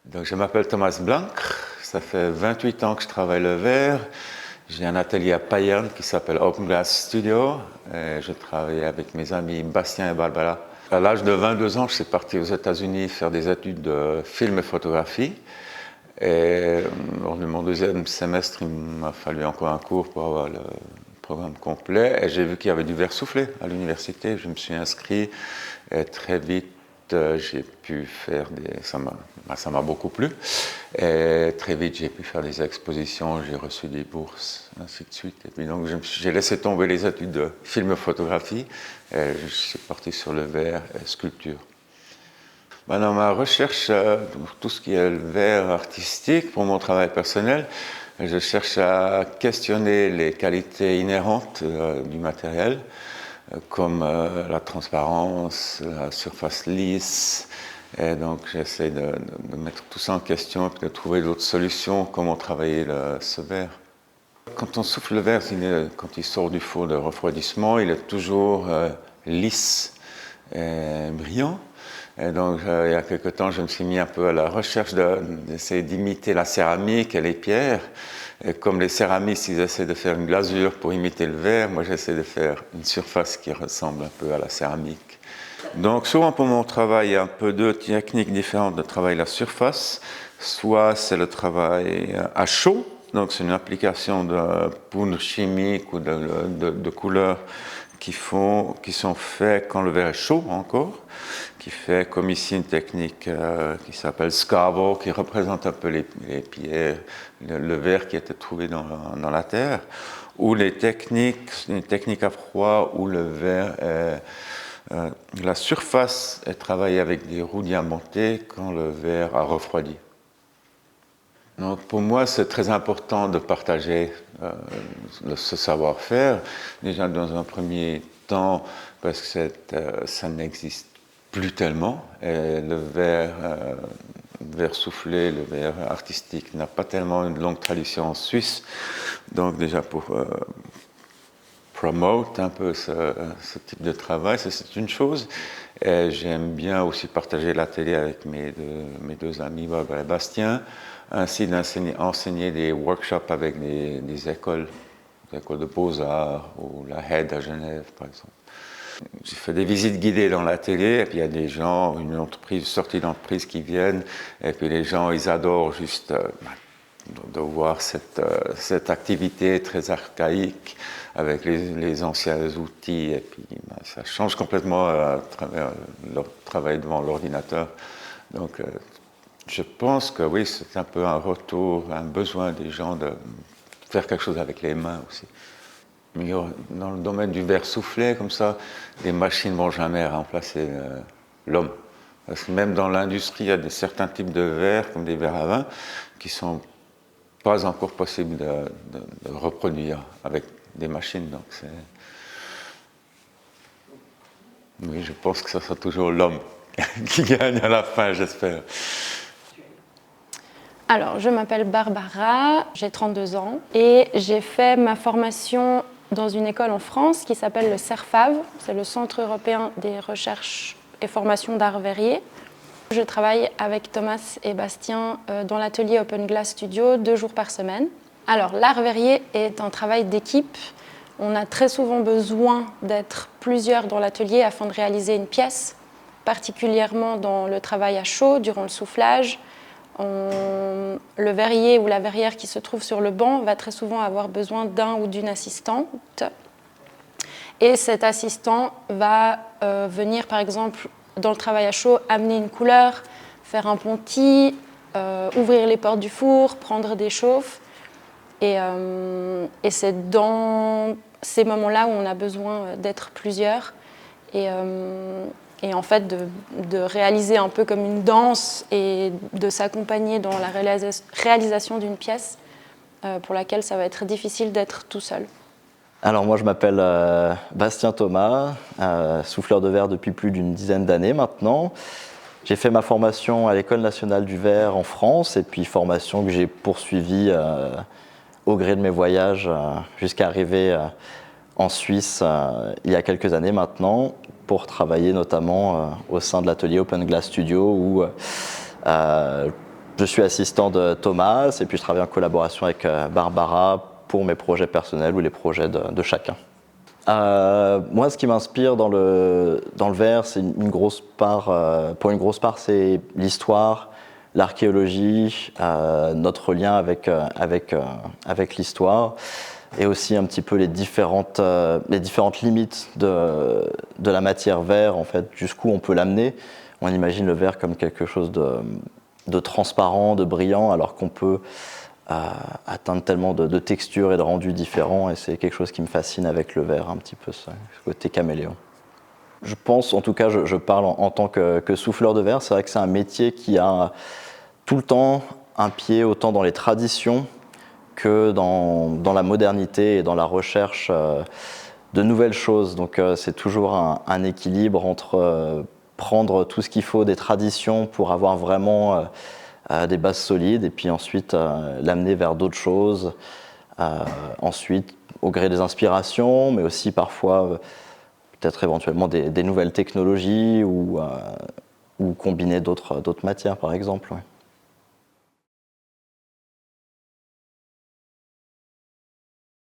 Donc, je m'appelle Thomas Blanc, ça fait 28 ans que je travaille le verre. J'ai un atelier à Payerne qui s'appelle Open Glass Studio. Et je travaille avec mes amis Bastien et Barbara. À l'âge de 22 ans, je suis parti aux États-Unis faire des études de film et photographie. Et lors de mon deuxième semestre, il m'a fallu encore un cours pour avoir le programme complet. Et j'ai vu qu'il y avait du verre soufflé à l'université. Je me suis inscrit et très vite, j'ai pu faire ça m'a beaucoup plu. Et très vite, j'ai pu faire des expositions, j'ai reçu des bourses, ainsi de suite. Et puis donc, j'ai laissé tomber les études de film et photographie et je suis parti sur le verre et sculpture. Dans ma recherche, tout ce qui est le verre artistique, pour mon travail personnel, je cherche à questionner les qualités inhérentes du matériel, comme la transparence, la surface lisse. Et donc j'essaie de mettre tout ça en question et de trouver d'autres solutions, comment travailler ce verre. Quand on souffle le verre, quand il sort du four de refroidissement, il est toujours lisse et brillant. Et donc, il y a quelque temps, je me suis mis un peu à la recherche d'essayer d'imiter la céramique et les pierres. Et comme les céramistes, ils essaient de faire une glasure pour imiter le verre, moi j'essaie de faire une surface qui ressemble un peu à la céramique. Donc, souvent pour mon travail, il y a un peu deux techniques différentes de travail la surface. Soit c'est le travail à chaud, donc c'est une application de poudre chimique ou de couleurs qui sont faits quand le verre est chaud encore, qui fait comme ici une technique qui s'appelle Scavo, qui représente un peu les pierres, le verre qui a été trouvé dans la terre, ou une technique à froid où le verre la surface est travaillée avec des roues diamantées quand le verre a refroidi. Donc pour moi, c'est très important de partager ce savoir-faire, déjà dans un premier temps, parce que ça n'existe plus tellement. Et le verre soufflé, le verre artistique n'a pas tellement une longue tradition en Suisse. Donc déjà pour promote un peu ce type de travail, c'est une chose. Et j'aime bien aussi partager l'atelier avec mes deux amis, Barbara et Bastien, ainsi d'enseigner des workshops avec des écoles de beaux-arts ou la HED à Genève, par exemple. J'ai fait des visites guidées dans l'atelier, et puis il y a des gens, sortie d'entreprise qui viennent, et puis les gens, ils adorent juste de voir cette activité très archaïque avec les anciens outils, et puis ça change complètement à travers leur travail devant l'ordinateur. Donc je pense que oui, c'est un peu un retour, un besoin des gens de faire quelque chose avec les mains aussi. Mais dans le domaine du verre soufflé, comme ça, les machines ne vont jamais remplacer l'homme. Parce que même dans l'industrie, il y a certains types de verres, comme des verres à vin, qui ne sont pas encore possibles de reproduire avec des machines. Donc oui, je pense que ce sera toujours l'homme qui gagne à la fin, j'espère. Alors, je m'appelle Barbara, j'ai 32 ans et j'ai fait ma formation dans une école en France qui s'appelle le CERFAV, c'est le Centre européen des recherches et formations d'art verrier. Je travaille avec Thomas et Bastien dans l'atelier Open Glass Studio 2 jours par semaine. Alors, l'art verrier est un travail d'équipe. On a très souvent besoin d'être plusieurs dans l'atelier afin de réaliser une pièce, particulièrement dans le travail à chaud, durant le soufflage. Le verrier ou la verrière qui se trouve sur le banc va très souvent avoir besoin d'un ou d'une assistante. Et cet assistant va venir, par exemple, dans le travail à chaud, amener une couleur, faire un pontis, ouvrir les portes du four, prendre des chauffes. Et c'est dans ces moments-là où on a besoin d'être plusieurs. Et en fait, de réaliser un peu comme une danse et de s'accompagner dans la réalisation d'une pièce pour laquelle ça va être difficile d'être tout seul. Alors moi je m'appelle Bastien Thomas, souffleur de verre depuis plus d'une dizaine d'années maintenant. J'ai fait ma formation à l'École nationale du verre en France et puis formation que j'ai poursuivie au gré de mes voyages jusqu'à arriver en Suisse il y a quelques années maintenant pour travailler notamment au sein de l'atelier Open Glass Studio où Je suis assistant de Thomas et puis je travaille en collaboration avec Barbara pour mes projets personnels ou les projets de chacun. Moi, ce qui m'inspire dans le verre, c'est une grosse part, pour une grosse part, c'est l'histoire, l'archéologie, notre lien avec l'histoire, et aussi un petit peu les différentes limites de la matière verre, en fait, jusqu'où on peut l'amener. On imagine le verre comme quelque chose de transparent, de brillant, alors qu'on peut atteindre tellement de textures et de rendus différents, et c'est quelque chose qui me fascine avec le verre, un petit peu ce côté caméléon. Je pense, en tout cas, je parle en tant que souffleur de verre, c'est vrai que c'est un métier qui a tout le temps un pied autant dans les traditions que dans la modernité et dans la recherche de nouvelles choses. Donc c'est toujours un équilibre entre prendre tout ce qu'il faut des traditions pour avoir vraiment des bases solides et puis ensuite l'amener vers d'autres choses. Ensuite, au gré des inspirations, mais aussi parfois peut-être éventuellement des nouvelles technologies ou combiner d'autres matières par exemple. Ouais.